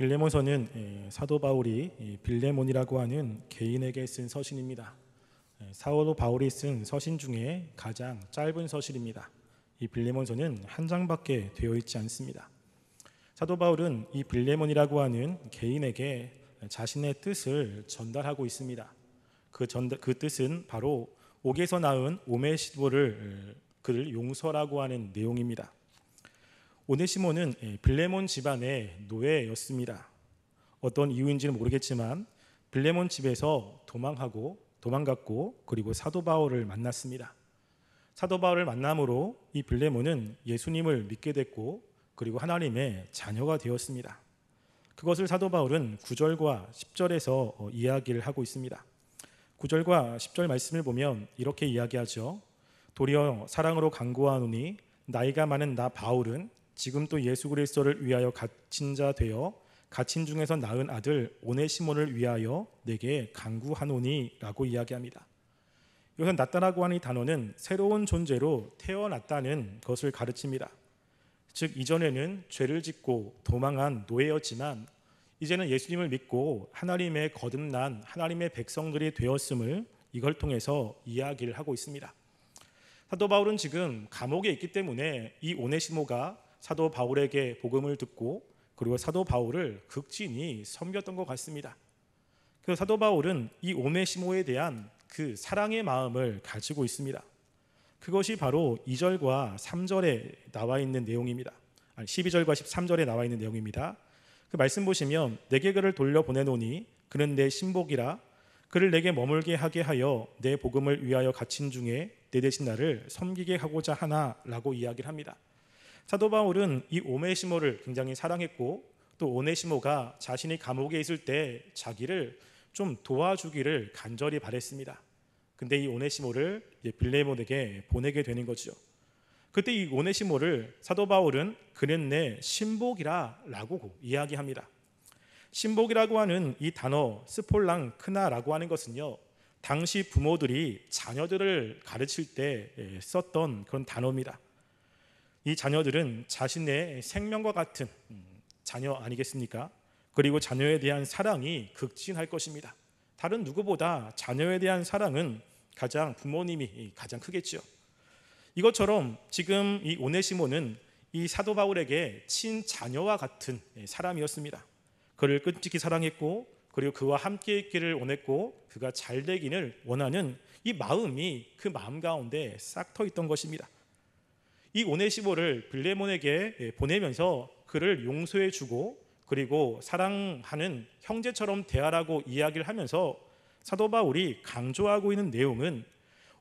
빌레몬서는 사도 바울이 빌레몬이라고 하는 개인에게 쓴 서신입니다. 사도 바울이 쓴 서신 중에 가장 짧은 서신입니다. 이 빌레몬서는 한 장밖에 되어 있지 않습니다. 사도 바울은 이 빌레몬이라고 하는 개인에게 자신의 뜻을 전달하고 있습니다. 그 뜻은 바로 옥에서 낳은 오네시모를 그를 용서라고 하는 내용입니다. 오네시모는 빌레몬 집안의 노예였습니다. 어떤 이유인지는 모르겠지만 빌레몬 집에서 도망갔고 그리고 사도 바울을 만났습니다. 사도 바울을 만남으로 이 빌레몬은 예수님을 믿게 됐고 그리고 하나님의 자녀가 되었습니다. 그것을 사도 바울은 9절과 10절에서 이야기를 하고 있습니다. 9절과 10절 말씀을 보면 이렇게 이야기하죠. 도리어 사랑으로 간구하노니 나이가 많은 나 바울은 지금 또 예수 그리스도를 위하여 갇힌 자 되어 갇힌 중에서 낳은 아들 오네시모를 위하여 내게 간구하노니 라고 이야기합니다. 여기서 낳다라고 하는 이 단어는 새로운 존재로 태어났다는 것을 가르칩니다. 즉 이전에는 죄를 짓고 도망한 노예였지만 이제는 예수님을 믿고 하나님의 거듭난 하나님의 백성들이 되었음을 이걸 통해서 이야기를 하고 있습니다. 사도 바울은 지금 감옥에 있기 때문에 이 오네시모가 사도 바울에게 복음을 듣고 그리고 사도 바울을 극진히 섬겼던 것 같습니다. 그래서 사도 바울은 이 오네시모에 대한 그 사랑의 마음을 가지고 있습니다. 그것이 바로 2절과 3절에 나와 있는 내용입니다. 12절과 13절에 나와 있는 내용입니다. 그 말씀 보시면 내게 그를 돌려보내노니 그는 내 신복이라 그를 내게 머물게 하게 하여 내 복음을 위하여 갇힌 중에 내 대신 나를 섬기게 하고자 하나라고 이야기를 합니다. 사도 바울은 이 오네시모를 굉장히 사랑했고 또 오네시모가 자신이 감옥에 있을 때 자기를 좀 도와주기를 간절히 바랬습니다. 근데 이 오네시모를 빌레몬에게 보내게 되는 거죠. 그때 이 오네시모를 사도 바울은 그는 내 신복이라 라고 이야기합니다. 신복이라고 하는 이 단어 스폴랑크나라고 하는 것은요, 당시 부모들이 자녀들을 가르칠 때 썼던 그런 단어입니다. 이 자녀들은 자신의 생명과 같은 자녀 아니겠습니까? 그리고 자녀에 대한 사랑이 극진할 것입니다. 다른 누구보다 자녀에 대한 사랑은 부모님이 가장 크겠죠. 이것처럼 지금 이 오네시모는 이 사도 바울에게 친자녀와 같은 사람이었습니다. 그를 끈질기 사랑했고 그리고 그와 함께 있기를 원했고 그가 잘 되기를 원하는 이 마음이 그 마음 가운데 싹 터 있던 것입니다. 이 오네시모를 빌레몬에게 보내면서 그를 용서해 주고 그리고 사랑하는 형제처럼 대하라고 이야기를 하면서 사도 바울이 강조하고 있는 내용은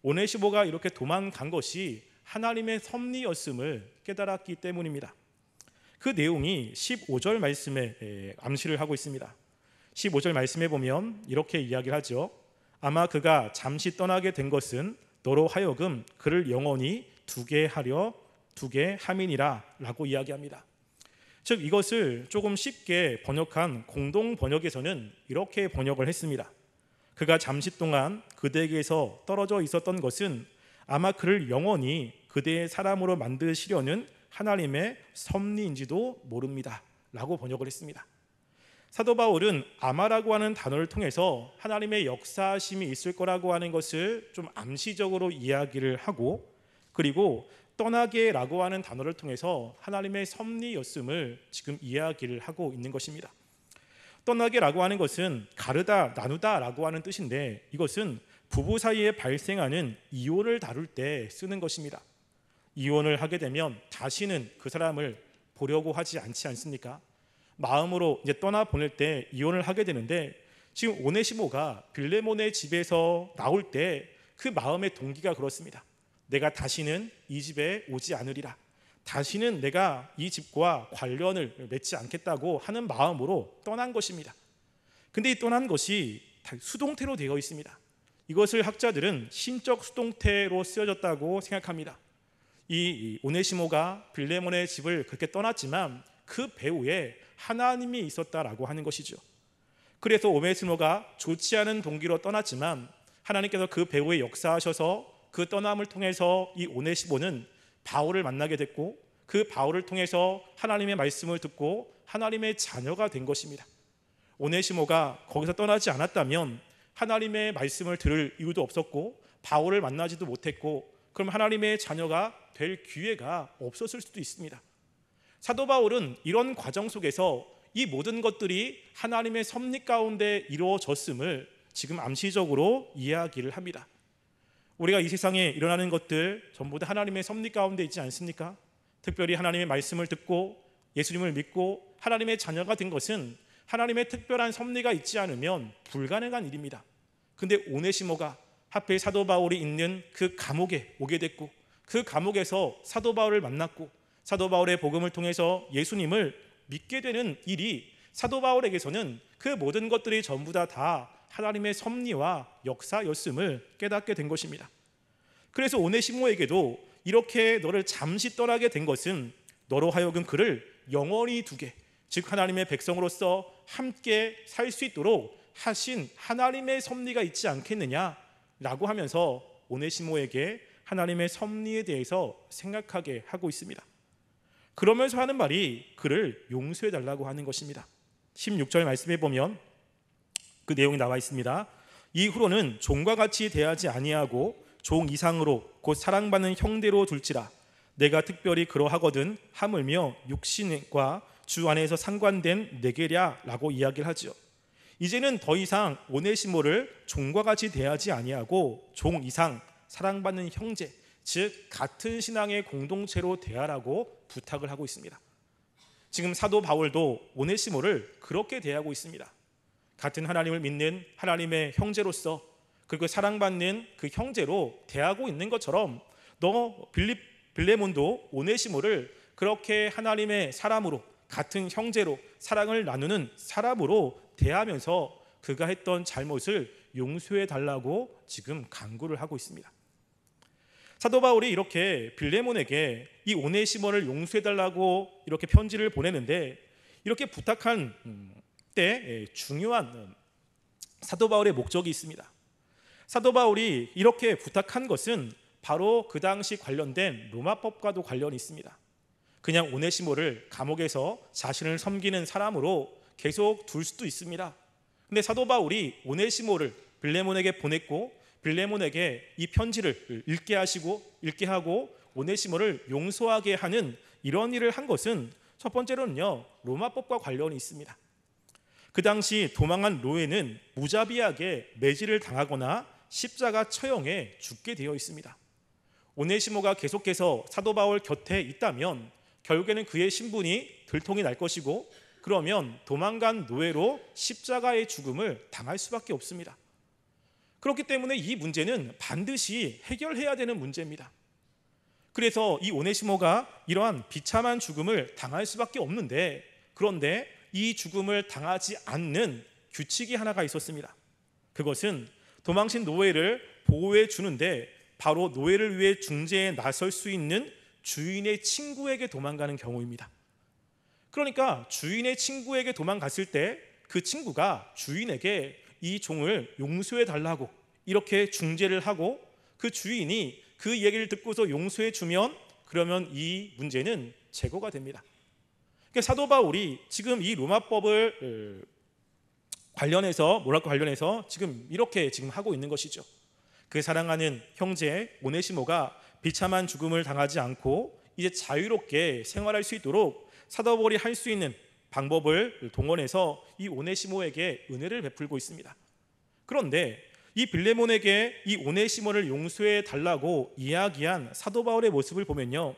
오네시모가 이렇게 도망간 것이 하나님의 섭리였음을 깨달았기 때문입니다. 그 내용이 15절 말씀에 암시를 하고 있습니다. 15절 말씀에 보면 이렇게 이야기를 하죠. 아마 그가 잠시 떠나게 된 것은 너로 하여금 그를 영원히 두게 함이니라 라고 이야기합니다. 즉 이것을 조금 쉽게 번역한 공동 번역에서는 이렇게 번역을 했습니다. 그가 잠시 동안 그대에게서 떨어져 있었던 것은 아마 그를 영원히 그대의 사람으로 만드시려는 하나님의 섭리인지도 모릅니다 라고 번역을 했습니다. 사도 바울은 아마라고 하는 단어를 통해서 하나님의 역사하심이 있을 거라고 하는 것을 좀 암시적으로 이야기를 하고 그리고 떠나게라고 하는 단어를 통해서 하나님의 섭리였음을 지금 이야기를 하고 있는 것입니다. 떠나게라고 하는 것은 가르다, 나누다라고 하는 뜻인데 이것은 부부 사이에 발생하는 이혼을 다룰 때 쓰는 것입니다. 이혼을 하게 되면 다시는 그 사람을 보려고 하지 않지 않습니까? 마음으로 이제 떠나 보낼 때 이혼을 하게 되는데 지금 오네시모가 빌레몬의 집에서 나올 때 그 마음의 동기가 그렇습니다. 내가 다시는 이 집에 오지 않으리라. 다시는 내가 이 집과 관련을 맺지 않겠다고 하는 마음으로 떠난 것입니다. 근데 이 떠난 것이 수동태로 되어 있습니다. 이것을 학자들은 신적 수동태로 쓰여졌다고 생각합니다. 이 오네시모가 빌레몬의 집을 그렇게 떠났지만 그 배후에 하나님이 있었다라고 하는 것이죠. 그래서 오네시모가 좋지 않은 동기로 떠났지만 하나님께서 그 배후에 역사하셔서 그 떠남을 통해서 이 오네시모는 바울을 만나게 됐고 그 바울을 통해서 하나님의 말씀을 듣고 하나님의 자녀가 된 것입니다. 오네시모가 거기서 떠나지 않았다면 하나님의 말씀을 들을 이유도 없었고 바울을 만나지도 못했고, 그럼 하나님의 자녀가 될 기회가 없었을 수도 있습니다. 사도 바울은 이런 과정 속에서 이 모든 것들이 하나님의 섭리 가운데 이루어졌음을 지금 암시적으로 이야기를 합니다. 우리가 이 세상에 일어나는 것들 전부 다 하나님의 섭리 가운데 있지 않습니까? 특별히 하나님의 말씀을 듣고 예수님을 믿고 하나님의 자녀가 된 것은 하나님의 특별한 섭리가 있지 않으면 불가능한 일입니다. 근데 오네시모가 하필 사도 바울이 있는 그 감옥에 오게 됐고, 그 감옥에서 사도 바울을 만났고 사도 바울의 복음을 통해서 예수님을 믿게 되는 일이 사도 바울에게서는 그 모든 것들이 전부 다 하나님의 섭리와 역사였음을 깨닫게 된 것입니다. 그래서 오네시모에게도 이렇게 너를 잠시 떠나게 된 것은 너로 하여금 그를 영원히 두게, 즉 하나님의 백성으로서 함께 살 수 있도록 하신 하나님의 섭리가 있지 않겠느냐라고 하면서 오네시모에게 하나님의 섭리에 대해서 생각하게 하고 있습니다. 그러면서 하는 말이 그를 용서해 달라고 하는 것입니다. 16절 말씀에 보면 그 내용이 나와 있습니다. 이후로는 종과 같이 대하지 아니하고 종 이상으로 곧 사랑받는 형대로 둘지라. 내가 특별히 그러하거든 하물며 육신과 주 안에서 상관된 내게랴 라고 이야기를 하죠. 이제는 더 이상 오네시모를 종과 같이 대하지 아니하고 종 이상 사랑받는 형제, 즉 같은 신앙의 공동체로 대하라고 부탁을 하고 있습니다. 지금 사도 바울도 오네시모를 그렇게 대하고 있습니다. 같은 하나님을 믿는 하나님의 형제로서, 그리고 사랑받는 그 형제로 대하고 있는 것처럼 너 빌레몬도 오네시모를 그렇게 하나님의 사람으로, 같은 형제로 사랑을 나누는 사람으로 대하면서 그가 했던 잘못을 용서해 달라고 지금 간구를 하고 있습니다. 사도 바울이 이렇게 빌레몬에게 이 오네시모를 용서해 달라고 이렇게 편지를 보내는데, 이렇게 부탁한 때 중요한 사도 바울의 목적이 있습니다. 사도 바울이 이렇게 부탁한 것은 바로 그 당시 관련된 로마법과도 관련이 있습니다. 그냥 오네시모를 감옥에서 자신을 섬기는 사람으로 계속 둘 수도 있습니다. 근데 사도 바울이 오네시모를 빌레몬에게 보냈고 빌레몬에게 이 편지를 읽게 하고 오네시모를 용서하게 하는 이런 일을 한 것은 첫 번째로는요, 로마법과 관련이 있습니다. 그 당시 도망한 노예는 무자비하게 매질을 당하거나 십자가 처형에 죽게 되어 있습니다. 오네시모가 계속해서 사도 바울 곁에 있다면 결국에는 그의 신분이 들통이 날 것이고, 그러면 도망간 노예로 십자가의 죽음을 당할 수밖에 없습니다. 그렇기 때문에 이 문제는 반드시 해결해야 되는 문제입니다. 그래서 이 오네시모가 이러한 비참한 죽음을 당할 수밖에 없는데, 그런데 이 죽음을 당하지 않는 규칙이 하나가 있었습니다. 그것은 도망친 노예를 보호해 주는데 바로 노예를 위해 중재에 나설 수 있는 주인의 친구에게 도망가는 경우입니다. 그러니까 주인의 친구에게 도망갔을 때 그 친구가 주인에게 이 종을 용서해 달라고 이렇게 중재를 하고, 그 주인이 그 얘기를 듣고서 용서해 주면 그러면 이 문제는 제거가 됩니다. 그러니까 사도 바울이 지금 이 로마법을 관련해서 지금 이렇게 지금 하고 있는 것이죠. 그 사랑하는 형제 오네시모가 비참한 죽음을 당하지 않고 이제 자유롭게 생활할 수 있도록 사도 바울이 할 수 있는 방법을 동원해서 이 오네시모에게 은혜를 베풀고 있습니다. 그런데 이 빌레몬에게 이 오네시모를 용서해 달라고 이야기한 사도 바울의 모습을 보면요,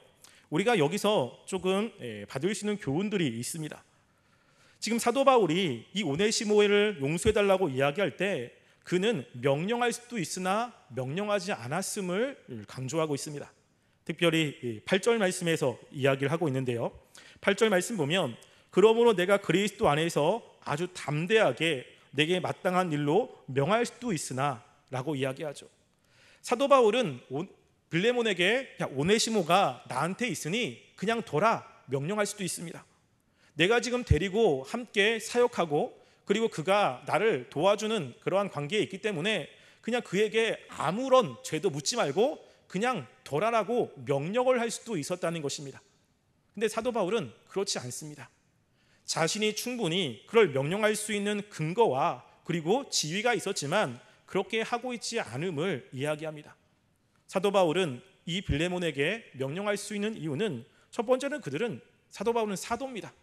우리가 여기서 조금 받을 수 있는 교훈들이 있습니다. 지금 사도 바울이 이 오네시모를 용서해 달라고 이야기할 때 그는 명령할 수도 있으나 명령하지 않았음을 강조하고 있습니다. 특별히 8절 말씀에서 이야기를 하고 있는데요, 8절 말씀 보면 그러므로 내가 그리스도 안에서 아주 담대하게 내게 마땅한 일로 명할 수도 있으나 라고 이야기하죠. 사도 바울은 빌레몬에게 오네시모가 나한테 있으니 그냥 둬라 명령할 수도 있습니다. 내가 지금 데리고 함께 사역하고 그리고 그가 나를 도와주는 그러한 관계에 있기 때문에 그냥 그에게 아무런 죄도 묻지 말고 그냥 둬라라고 명령을 할 수도 있었다는 것입니다. 근데 사도 바울은 그렇지 않습니다. 자신이 충분히 그걸 명령할 수 있는 근거와 그리고 지위가 있었지만 그렇게 하고 있지 않음을 이야기합니다. 사도 바울은 이 빌레몬에게 명령할 수 있는 이유는 첫 번째는 사도 바울은 사도입니다.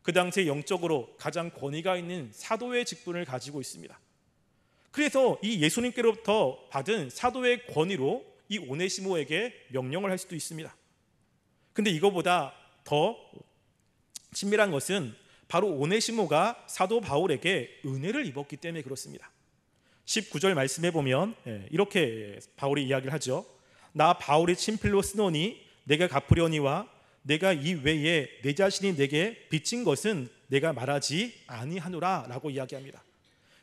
그 당시에 영적으로 가장 권위가 있는 사도의 직분을 가지고 있습니다. 그래서 이 예수님께로부터 받은 사도의 권위로 이 오네시모에게 명령을 할 수도 있습니다. 근데 이거보다 더 친밀한 것은 바로 오네시모가 사도 바울에게 은혜를 입었기 때문에 그렇습니다. 19절 말씀해 보면 이렇게 바울이 이야기를 하죠. 나 바울이 친필로 쓰노니 내가 갚으려니와 내가 이 외에 내 자신이 내게 빚진 것은 내가 말하지 아니하노라 라고 이야기합니다.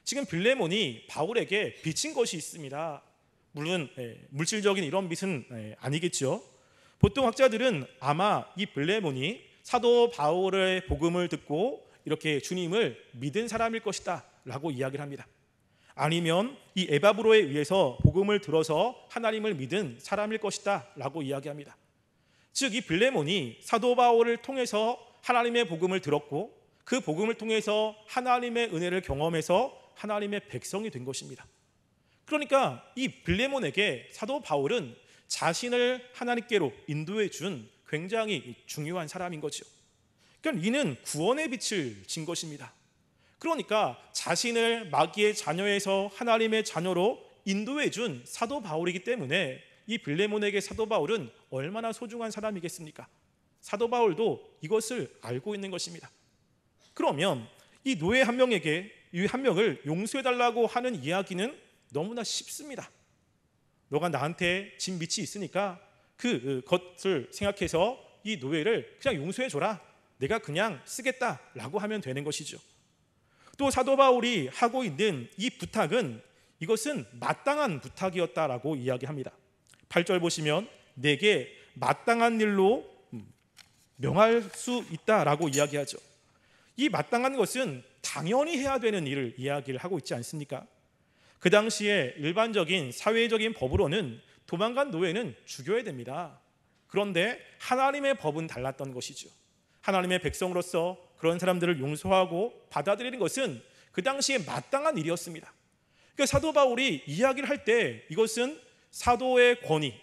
지금 빌레몬이 바울에게 빚진 것이 있습니다. 물론 물질적인 이런 빚은 아니겠죠. 보통 학자들은 아마 이 빌레몬이 사도 바울의 복음을 듣고 이렇게 주님을 믿은 사람일 것이다 라고 이야기를 합니다. 아니면 이 에바브로에 의해서 복음을 들어서 하나님을 믿은 사람일 것이다 라고 이야기합니다. 즉 이 빌레몬이 사도 바울을 통해서 하나님의 복음을 들었고 그 복음을 통해서 하나님의 은혜를 경험해서 하나님의 백성이 된 것입니다. 그러니까 이 빌레몬에게 사도 바울은 자신을 하나님께로 인도해 준 굉장히 중요한 사람인 거죠. 그러니까 이는 구원의 빛을 진 것입니다. 그러니까 자신을 마귀의 자녀에서 하나님의 자녀로 인도해 준 사도 바울이기 때문에 이 빌레몬에게 사도 바울은 얼마나 소중한 사람이겠습니까? 사도 바울도 이것을 알고 있는 것입니다. 그러면 이 노예 한 명에게 이 한 명을 용서해달라고 하는 이야기는 너무나 쉽습니다. 너가 나한테 진 빚이 있으니까 그것을 생각해서 이 노예를 그냥 용서해줘라. 내가 그냥 쓰겠다라고 하면 되는 것이죠. 또 사도 바울이 하고 있는 이 부탁은 이것은 마땅한 부탁이었다라고 이야기합니다. 8절 보시면 내게 마땅한 일로 명할 수 있다라고 이야기하죠. 이 마땅한 것은 당연히 해야 되는 일을 이야기를 하고 있지 않습니까? 그 당시에 일반적인 사회적인 법으로는 도망간 노예는 죽여야 됩니다. 그런데 하나님의 법은 달랐던 것이죠. 하나님의 백성으로서 그런 사람들을 용서하고 받아들이는 것은 그 당시에 마땅한 일이었습니다. 그러니까 사도 바울이 이야기를 할 때 이것은 사도의 권위,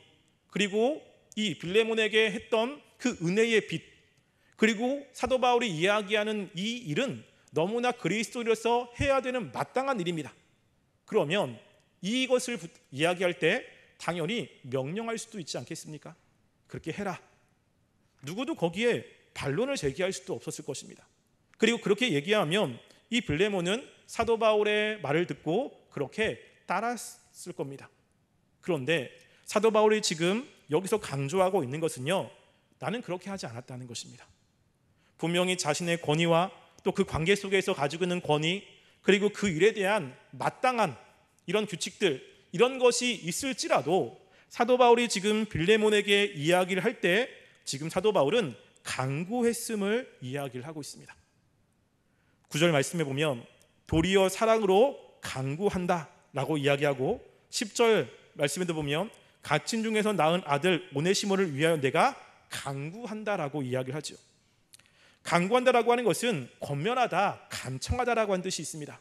그리고 이 빌레몬에게 했던 그 은혜의 빛, 그리고 사도 바울이 이야기하는 이 일은 너무나 그리스도인으로서 해야 되는 마땅한 일입니다. 그러면 이것을 이야기할 때 당연히 명령할 수도 있지 않겠습니까? 그렇게 해라. 누구도 거기에 반론을 제기할 수도 없었을 것입니다. 그리고 그렇게 얘기하면 이 빌레몬은 사도 바울의 말을 듣고 그렇게 따랐을 겁니다. 그런데 사도 바울이 지금 여기서 강조하고 있는 것은요, 나는 그렇게 하지 않았다는 것입니다. 분명히 자신의 권위와 또 그 관계 속에서 가지고 있는 권위, 그리고 그 일에 대한 마땅한 이런 규칙들, 이런 것이 있을지라도 사도 바울이 지금 빌레몬에게 이야기를 할 때 지금 사도 바울은 간구했음을 이야기를 하고 있습니다. 9절 말씀해 보면 도리어 사랑으로 간구한다 라고 이야기하고 10절 말씀에도 보면 갇힌 중에서 낳은 아들 오네시모를 위하여 내가 간구한다라고 이야기를 하죠. 간구한다라고 하는 것은 권면하다, 간청하다라고 하는 뜻이 있습니다.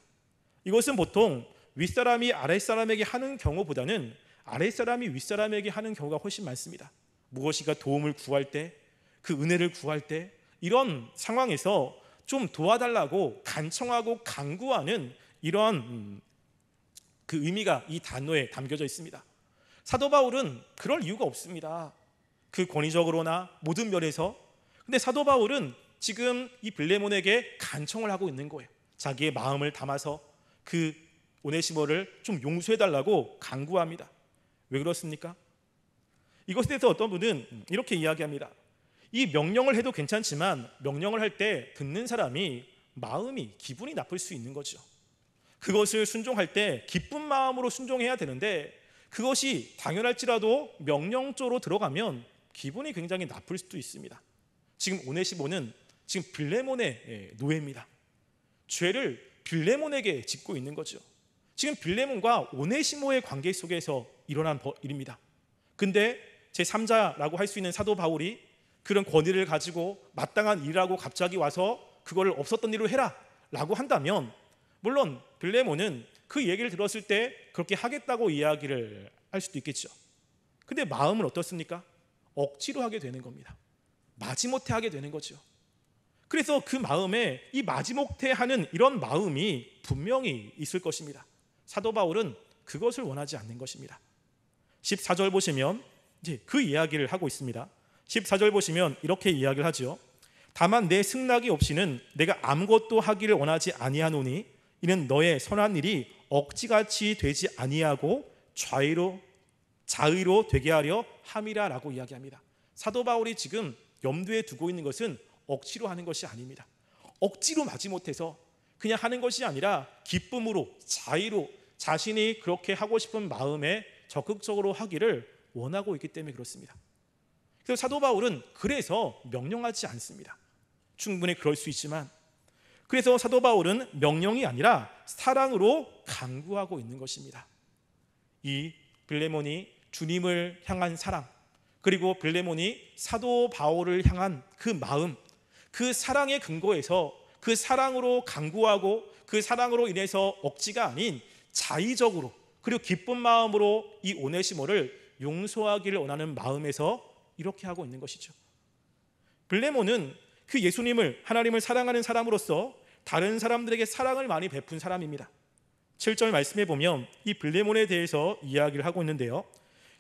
이것은 보통 윗사람이 아랫사람에게 하는 경우보다는 아랫사람이 윗사람에게 하는 경우가 훨씬 많습니다. 무엇인가 도움을 구할 때, 그 은혜를 구할 때 이런 상황에서 좀 도와달라고 간청하고 간구하는 이런 그 의미가 이 단어에 담겨져 있습니다. 사도 바울은 그럴 이유가 없습니다. 그 권위적으로나 모든 면에서. 근데 사도 바울은 지금 이 빌레몬에게 간청을 하고 있는 거예요. 자기의 마음을 담아서 그 오네시모를 좀 용서해달라고 간구합니다. 왜 그렇습니까? 이것에 대해서 어떤 분은 이렇게 이야기합니다. 이 명령을 해도 괜찮지만 명령을 할 때 듣는 사람이 마음이 기분이 나쁠 수 있는 거죠. 그것을 순종할 때 기쁜 마음으로 순종해야 되는데 그것이 당연할지라도 명령조로 들어가면 기분이 굉장히 나쁠 수도 있습니다. 지금 오네시모는 지금 빌레몬의 노예입니다. 죄를 빌레몬에게 짓고 있는 거죠. 지금 빌레몬과 오네시모의 관계 속에서 일어난 일입니다. 근데 제3자라고 할 수 있는 사도 바울이 그런 권위를 가지고 마땅한 일이라고 갑자기 와서 그거를 없었던 일로 해라 라고 한다면, 물론 빌레몬은 그 얘기를 들었을 때 그렇게 하겠다고 이야기를 할 수도 있겠죠. 근데 마음은 어떻습니까? 억지로 하게 되는 겁니다. 마지못해 하게 되는 거죠. 그래서 그 마음에 이 마지못해 하는 이런 마음이 분명히 있을 것입니다. 사도 바울은 그것을 원하지 않는 것입니다. 14절 보시면 이제 그 이야기를 하고 있습니다. 14절 보시면 이렇게 이야기를 하죠. 다만 내 승낙이 없이는 내가 아무것도 하기를 원하지 아니하노니 이는 너의 선한 일이 억지같이 되지 아니하고 자의로 되게 하려 함이라 라고 이야기합니다. 사도 바울이 지금 염두에 두고 있는 것은 억지로 하는 것이 아닙니다. 억지로 마지못해서 그냥 하는 것이 아니라 기쁨으로, 자의로 자신이 그렇게 하고 싶은 마음에 적극적으로 하기를 원하고 있기 때문에 그렇습니다. 그래서 사도 바울은 그래서 명령하지 않습니다. 충분히 그럴 수 있지만, 그래서 사도 바울은 명령이 아니라 사랑으로 강구하고 있는 것입니다. 이 빌레몬이 주님을 향한 사랑, 그리고 빌레몬이 사도 바울을 향한 그 마음, 그 사랑의 근거에서 그 사랑으로 강구하고 그 사랑으로 인해서 억지가 아닌 자의적으로 그리고 기쁜 마음으로 이 오네시모를 용서하기를 원하는 마음에서 이렇게 하고 있는 것이죠. 빌레몬은 그 예수님을, 하나님을 사랑하는 사람으로서 다른 사람들에게 사랑을 많이 베푼 사람입니다. 7절 말씀해 보면 이 빌레몬에 대해서 이야기를 하고 있는데요.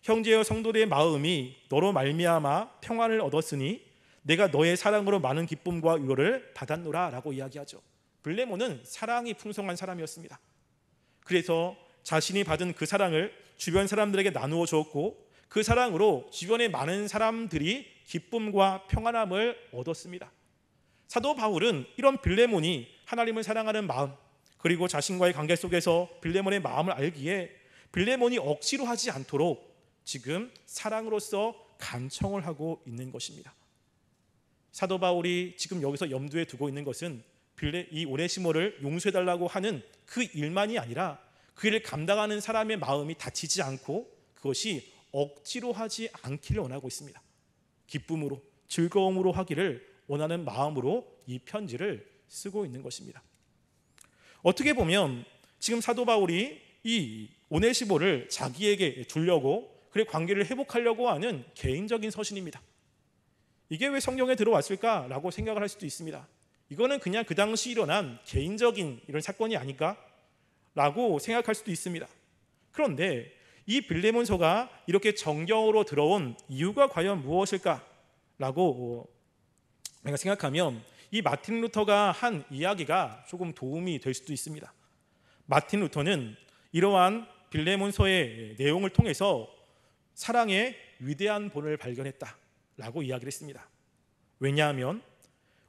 형제여 성도들의 마음이 너로 말미암아 평안을 얻었으니 내가 너의 사랑으로 많은 기쁨과 위로를 받았노라 라고 이야기하죠. 빌레몬은 사랑이 풍성한 사람이었습니다. 그래서 자신이 받은 그 사랑을 주변 사람들에게 나누어 주었고 그 사랑으로 주변의 많은 사람들이 기쁨과 평안함을 얻었습니다. 사도 바울은 이런 빌레몬이 하나님을 사랑하는 마음, 그리고 자신과의 관계 속에서 빌레몬의 마음을 알기에 빌레몬이 억지로 하지 않도록 지금 사랑으로서 간청을 하고 있는 것입니다. 사도 바울이 지금 여기서 염두에 두고 있는 것은 이 오네시모를 용서해달라고 하는 그 일만이 아니라 그 일을 감당하는 사람의 마음이 다치지 않고 그것이 억지로 하지 않기를 원하고 있습니다. 기쁨으로, 즐거움으로 하기를 원하는 마음으로 이 편지를 쓰고 있는 것입니다. 어떻게 보면 지금 사도 바울이 이 오네시모를 자기에게 주려고, 그리고 관계를 회복하려고 하는 개인적인 서신입니다. 이게 왜 성경에 들어왔을까라고 생각을 할 수도 있습니다. 이거는 그냥 그 당시 일어난 개인적인 이런 사건이 아닐까라고 생각할 수도 있습니다. 그런데 이 빌레몬서가 이렇게 정경으로 들어온 이유가 과연 무엇일까라고 내가 생각하면 이 마틴 루터가 한 이야기가 조금 도움이 될 수도 있습니다. 마틴 루터는 이러한 빌레몬서의 내용을 통해서 사랑의 위대한 본을 발견했다라고 이야기를 했습니다. 왜냐하면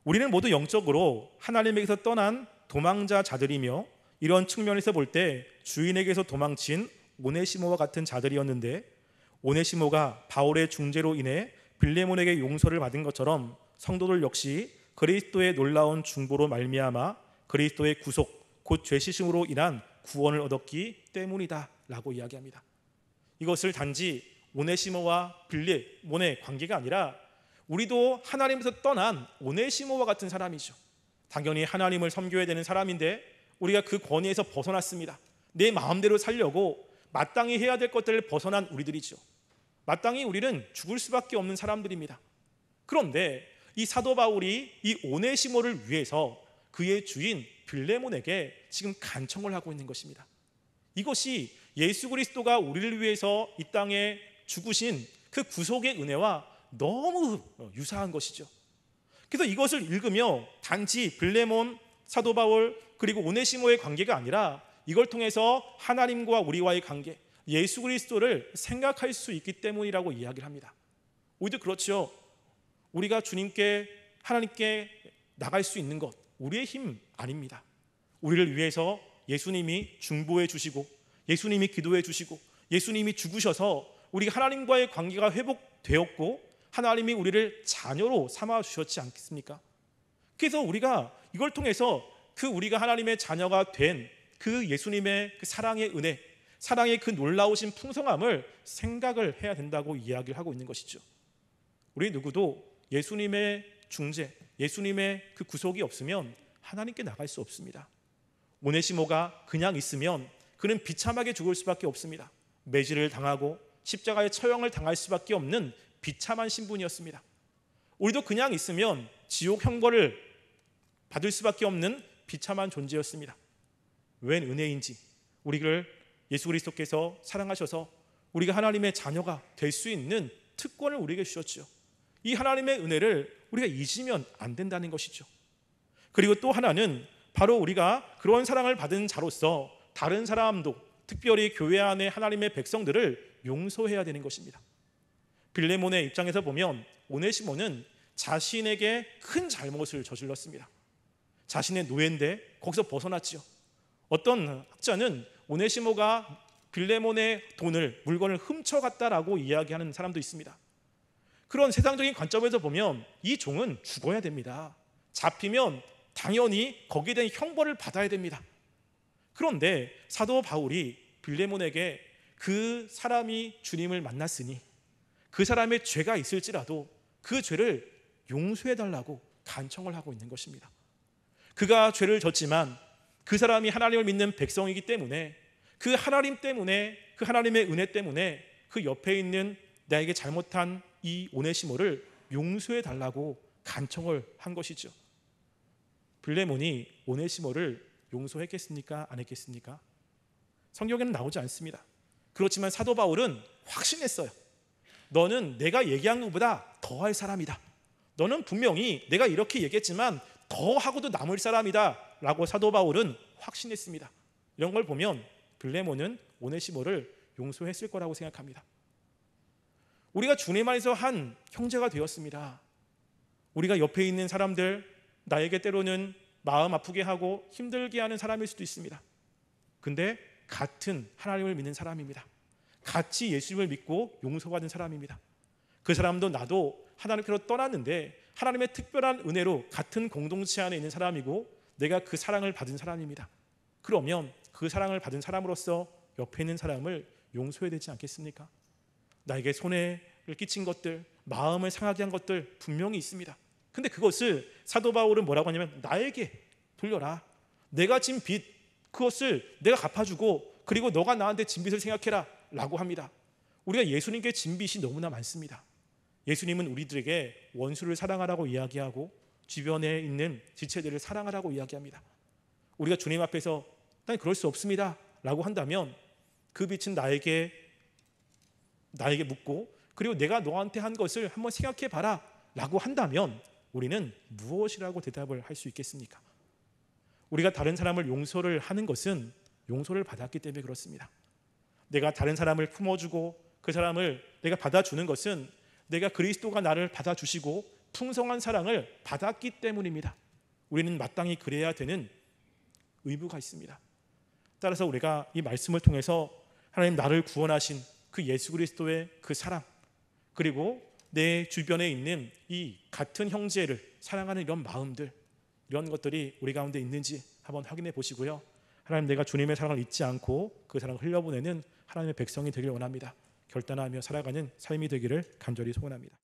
우리는 모두 영적으로 하나님에게서 떠난 도망자 자들이며 이런 측면에서 볼 때 주인에게서 도망친 오네시모와 같은 자들이었는데, 오네시모가 바울의 중재로 인해 빌레몬에게 용서를 받은 것처럼 성도들 역시 그리스도의 놀라운 중보로 말미암아 그리스도의 구속, 곧 죄시심으로 인한 구원을 얻었기 때문이다 라고 이야기합니다. 이것을 단지 오네시모와 빌레몬의 관계가 아니라 우리도 하나님에서 떠난 오네시모와 같은 사람이죠. 당연히 하나님을 섬겨야 되는 사람인데 우리가 그 권위에서 벗어났습니다. 내 마음대로 살려고 마땅히 해야 될 것들을 벗어난 우리들이죠. 마땅히 우리는 죽을 수밖에 없는 사람들입니다. 그런데 이 사도 바울이 이 오네시모를 위해서 그의 주인 빌레몬에게 지금 간청을 하고 있는 것입니다. 이것이 예수 그리스도가 우리를 위해서 이 땅에 죽으신 그 구속의 은혜와 너무 유사한 것이죠. 그래서 이것을 읽으며 단지 빌레몬, 사도 바울 그리고 오네시모의 관계가 아니라 이걸 통해서 하나님과 우리와의 관계, 예수 그리스도를 생각할 수 있기 때문이라고 이야기를 합니다. 우리도 그렇죠. 우리가 주님께, 하나님께 나갈 수 있는 것 우리의 힘 아닙니다. 우리를 위해서 예수님이 중보해 주시고 예수님이 기도해 주시고 예수님이 죽으셔서 우리가 하나님과의 관계가 회복되었고 하나님이 우리를 자녀로 삼아 주셨지 않겠습니까? 그래서 우리가 이걸 통해서 그 우리가 하나님의 자녀가 된 그 예수님의 그 사랑의 은혜, 사랑의 그 놀라우신 풍성함을 생각을 해야 된다고 이야기를 하고 있는 것이죠. 우리 누구도 예수님의 중재, 예수님의 그 구속이 없으면 하나님께 나갈 수 없습니다. 오네시모가 그냥 있으면 그는 비참하게 죽을 수밖에 없습니다. 매질을 당하고 십자가의 처형을 당할 수밖에 없는 비참한 신분이었습니다. 우리도 그냥 있으면 지옥 형벌을 받을 수밖에 없는 비참한 존재였습니다. 웬 은혜인지 우리를 예수 그리스도께서 사랑하셔서 우리가 하나님의 자녀가 될 수 있는 특권을 우리에게 주셨죠. 이 하나님의 은혜를 우리가 잊으면 안 된다는 것이죠. 그리고 또 하나는 바로 우리가 그런 사랑을 받은 자로서 다른 사람도, 특별히 교회 안의 하나님의 백성들을 용서해야 되는 것입니다. 빌레몬의 입장에서 보면 오네시모는 자신에게 큰 잘못을 저질렀습니다. 자신의 노예인데 거기서 벗어났지요. 어떤 학자는 오네시모가 빌레몬의 물건을 훔쳐갔다라고 이야기하는 사람도 있습니다. 그런 세상적인 관점에서 보면 이 종은 죽어야 됩니다. 잡히면 당연히 거기에 대한 형벌을 받아야 됩니다. 그런데 사도 바울이 빌레몬에게 그 사람이 주님을 만났으니 그 사람의 죄가 있을지라도 그 죄를 용서해달라고 간청을 하고 있는 것입니다. 그가 죄를 졌지만 그 사람이 하나님을 믿는 백성이기 때문에 그 하나님 때문에, 그 하나님의 은혜 때문에 그 옆에 있는 나에게 잘못한 이 오네시모를 용서해달라고 간청을 한 것이죠. 빌레몬이 오네시모를 용서했겠습니까? 안 했겠습니까? 성경에는 나오지 않습니다. 그렇지만 사도 바울은 확신했어요. 너는 내가 얘기한 것보다 더할 사람이다. 너는 분명히 내가 이렇게 얘기했지만 더하고도 남을 사람이다 라고 사도 바울은 확신했습니다. 이런 걸 보면 빌레몬은 오네시모를 용서했을 거라고 생각합니다. 우리가 주님 안에서 한 형제가 되었습니다. 우리가 옆에 있는 사람들, 나에게 때로는 마음 아프게 하고 힘들게 하는 사람일 수도 있습니다. 근데 같은 하나님을 믿는 사람입니다. 같이 예수님을 믿고 용서받은 사람입니다. 그 사람도 나도 하나님께로 떠났는데 하나님의 특별한 은혜로 같은 공동체 안에 있는 사람이고 내가 그 사랑을 받은 사람입니다. 그러면 그 사랑을 받은 사람으로서 옆에 있는 사람을 용서해야 되지 않겠습니까? 나에게 손해를 끼친 것들, 마음을 상하게 한 것들 분명히 있습니다. 근데 그것을 사도 바울은 뭐라고 하냐면 나에게 돌려라. 내가 진 빚, 그것을 내가 갚아주고 그리고 너가 나한테 진 빚을 생각해라 라고 합니다. 우리가 예수님께 진 빚이 너무나 많습니다. 예수님은 우리들에게 원수를 사랑하라고 이야기하고 주변에 있는 지체들을 사랑하라고 이야기합니다. 우리가 주님 앞에서 난 그럴 수 없습니다 라고 한다면 그 빚은 나에게 묻고 그리고 내가 너한테 한 것을 한번 생각해 봐라 라고 한다면 우리는 무엇이라고 대답을 할 수 있겠습니까? 우리가 다른 사람을 용서를 하는 것은 용서를 받았기 때문에 그렇습니다. 내가 다른 사람을 품어주고 그 사람을 내가 받아주는 것은 내가 그리스도가 나를 받아주시고 풍성한 사랑을 받았기 때문입니다. 우리는 마땅히 그래야 되는 의무가 있습니다. 따라서 우리가 이 말씀을 통해서 하나님 나를 구원하신 그 예수 그리스도의 그 사랑, 그리고 내 주변에 있는 이 같은 형제를 사랑하는 이런 마음들, 이런 것들이 우리 가운데 있는지 한번 확인해 보시고요. 하나님, 내가 주님의 사랑을 잊지 않고 그 사랑을 흘려보내는 하나님의 백성이 되길 원합니다. 결단하며 살아가는 삶이 되기를 간절히 소원합니다.